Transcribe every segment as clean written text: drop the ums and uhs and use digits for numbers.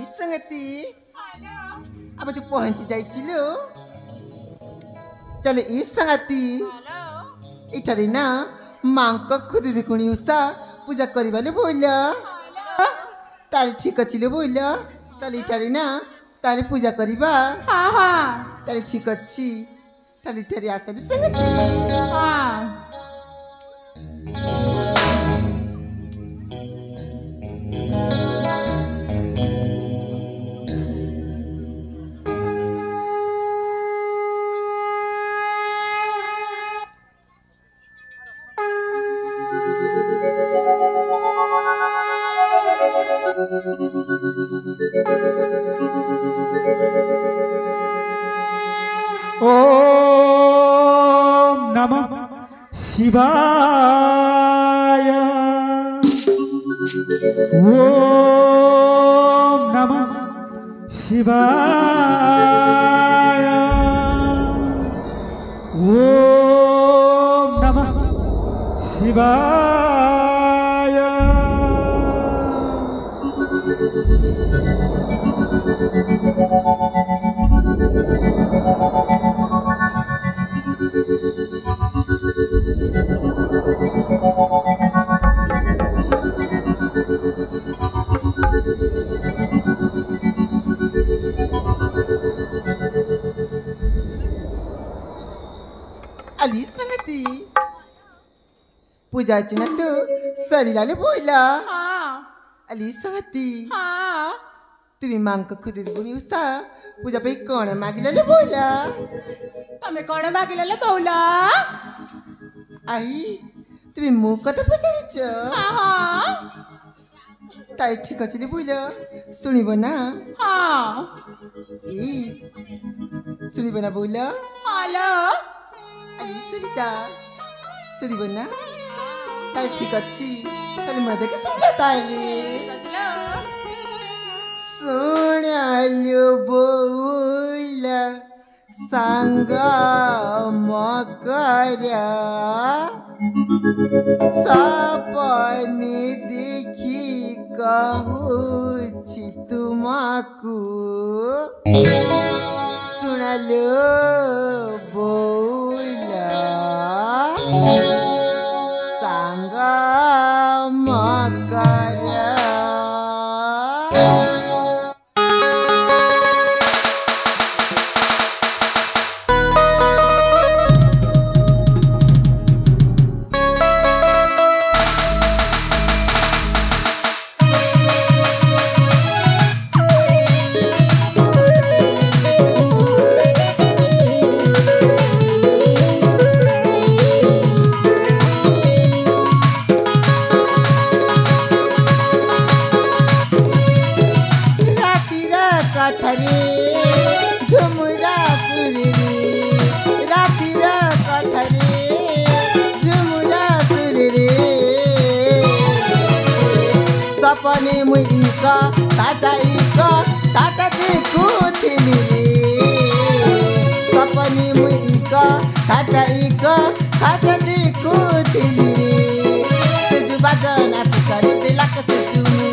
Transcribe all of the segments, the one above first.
संगति अब तू पहुंच जाइचिलो चल ई संगति इठारी ना मांक खुद देखुनी उषा पूजा करिबाले बोइला तार ठीक अछि बोइला तार इठारी ना तार पूजा करिबा हां हां तार ठीक अछि तार इठारी आसले संगति हां ओम नमः शिवाय ओम नमः शिवाय ओम नमः शिवाय अली संगति पूजा चिना तू शरीराले बोइला हां अली संगति हां तुम्ही मांक खुद गुणी उषा पूजा पे कोण मागिले बोइला तमे कोण मागिले बोला आई तुम्ही मु कथा पसारिच हां हां ताई ठीक अछि बोइला सुनिब ना हां ई सुनिब ना बोइला हेलो अली सरिता सुनिब ना ताई ठीक अछि ताई मदे के समझता आली सुन्याल्यो बोइला सांग मकर्या सपने देखी कहूछि तुमको सुनालो बोइला सांग मकर्या सपने मुइका टाटा देखो थिली रे सपने मुइका टाटा देखो थिली रे जुबा जना कर दिला के चुनी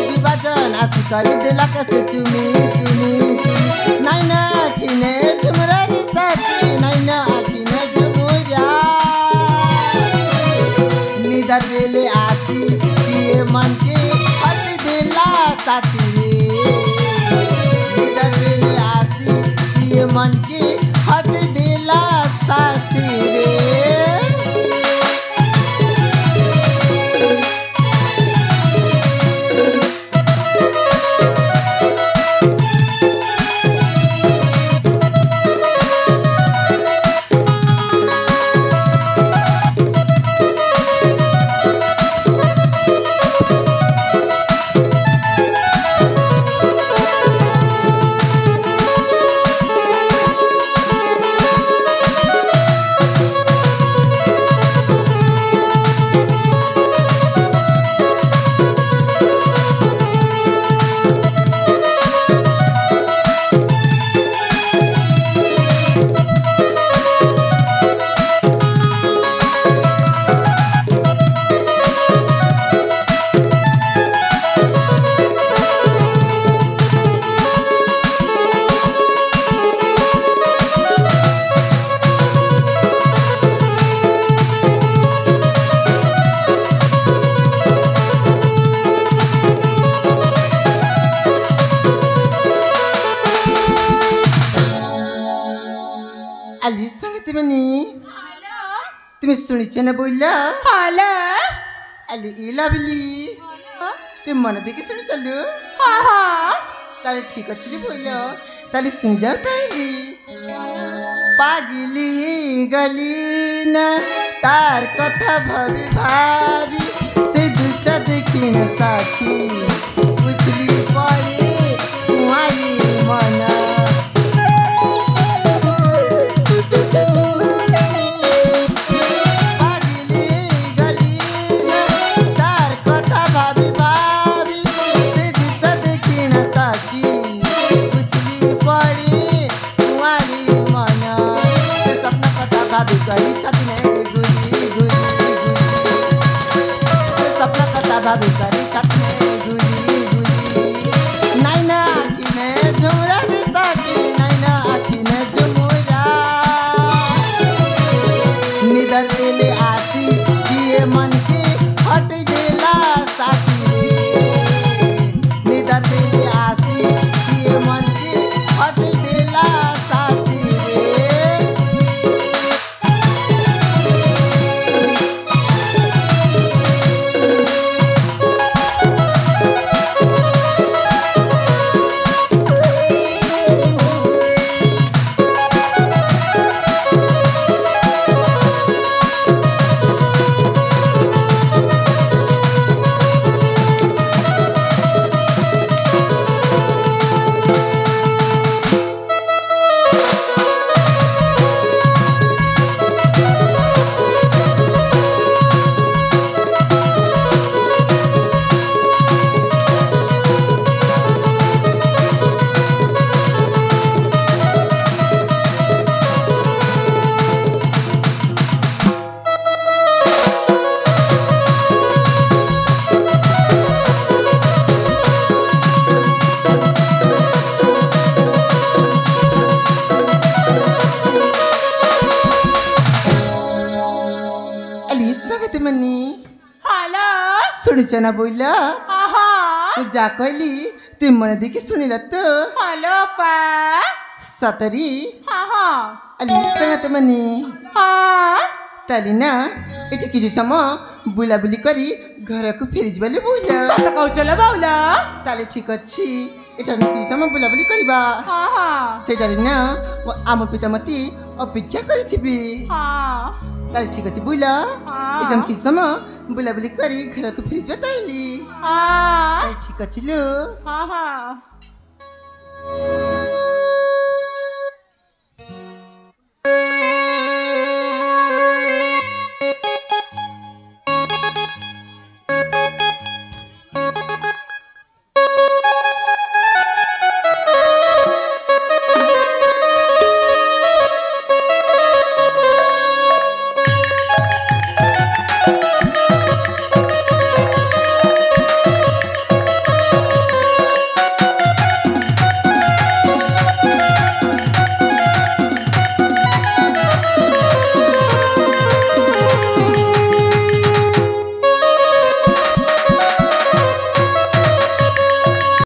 जुबा जना कर दिला के चुनी नैना थिने झुमरा रे साथी नैना थिने झुमरा निधर वेले आती दिए मन के हट दिला साथी रे निधर वेले आती दिए मन के हट दिला साथी रे तुमनी হ্যালো তুমি শুনিছে না বইলা হ্যালো আলি ইলাবিলি তুমি মনে দেখে শুনি চালু হ্যাঁ হ্যাঁ তাহলে ঠিক আছে বইল তাহলে শুনি যাও তাইলি পাগলি গলি না তার কথা ভাবি ভাবি সে দুসা দেখি না সাথী বুঝলি পড়ে তোমারি মনা পাগলি গলি না তার কথা ভাবি ভাবি সে দুসা দেখি না সাথী বুঝলি পড়ে তোমারি মনা সে সপনা কথা ভাবি করি ছাতি নে গুলি গুলি से सपना कथा भाभी करी छतने गुली गुली नैना आखी में झुमरा रे साथी नैना आखी में झुमरा निदर देले आसी किए मन के हट देला साथी रे निदर देले आसी किए मन के हट देला साथी रे तुमनी হ্যালো শুনিছ না বইলা হ্যাঁ যা কইলি তুই মনে দেখি শুনিলা তো হ্যালো পা সতরি হ্যাঁ আলি সঙ্গে তুমনি হ্যাঁ তালি না এটি কিছু সময় বুলাবুলি করি ঘরকু ফেরি যাবে বইলা সত কৌশল বাউলা তাহলে ঠিক ଅଛି এটা না কিছু সময় বুলাবুলি করিবা হ্যাঁ সেটারে না ଆମ ପିତାମତୀ ଅପେକ୍ଷା କରିଥିବି হ্যাঁ ତାହେଲେ ଠିକ ଅଛି ବୁଇଲା ହଁ। ଏସବୁ କିଛି ସମୟ ବୁଲାବୁଲି କରି ଘରକୁ ଫେରିଯିବା ତାହେଲେ হ্যাঁ ତାହେଲେ ଠିକ ଅଛି ଲୋ হ্যাঁ